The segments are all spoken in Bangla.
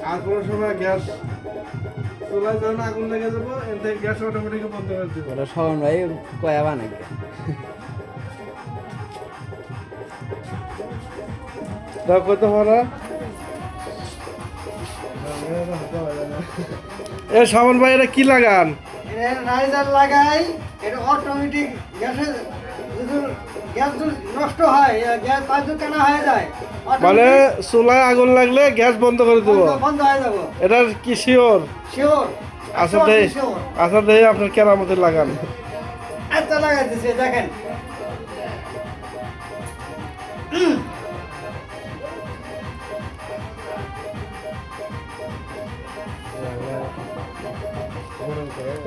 আর কোনো সময় গ্যাস চুলায় যখন আগুন লেগে যাবো এর থেকে গ্যাস অটোমেটিক বন্ধ করে দিব। ওটা শরণ ভাই কয়া বানাই দাও কত পারা এ সামন ভাই এটা কি লাগান? এটা রাইজার লাগাই, এটা অটোমেটিক গ্যাসে যদি গ্যাস যদি নষ্ট হয়, গ্যাস পাইপ যদি টানা হয়ে যায়, মানে চুলায় আগুন লাগলে গ্যাস বন্ধ করে দেবো। বন্ধ হয়ে যাবো। এটা কি শিওর? শিওর। আচ্ছা দেই, আচ্ছা দেই আপনার কেরামতে লাগান। আচ্ছা লাগাই দিছে দেখেন।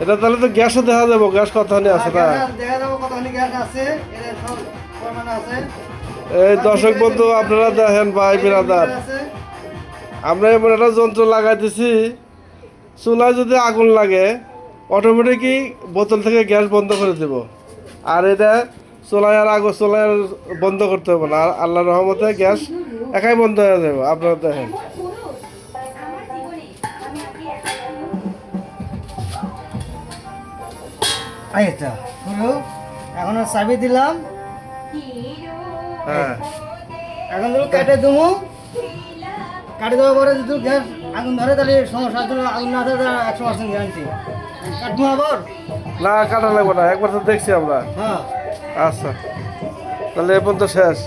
এটা তাহলে তো গ্যাসও দেখা যাবো, গ্যাস কতখানি আছে না? দেখা যাবো কতখানি গ্যাস আছে, এর সব পরিমাণ আছে। এই দর্শক বন্ধু আপনারা দেখেন ভাই বিরাদার, আমরা এমন একটা যন্ত্র লাগাই দিছি চুলায় যদি আগুন লাগে অটোমেটিকই বোতল থেকে গ্যাস বন্ধ করে দেব। আর এটা চুলায় আর চুলায় আর বন্ধ করতে হবে না, আর আল্লাহর রহমতে গ্যাস একাই বন্ধ হয়ে যাবে। আপনারা দেখেন আচ্ছা হলো, এখন চাবি দিলাম। হ্যাঁ এখন যদি কেটে দেবো, কাটে দেওয়ার পরে যদি গ্যাস আগুন ধরে তাহলে সমস্যা, আগুন না ধরে 100% গ্যারান্টি। কাটবো আবার? না কাটা লাগবে না, একবার তো দেখছি আমরা। হ্যাঁ আচ্ছা তাহলে এ পর্যন্ত শেষ।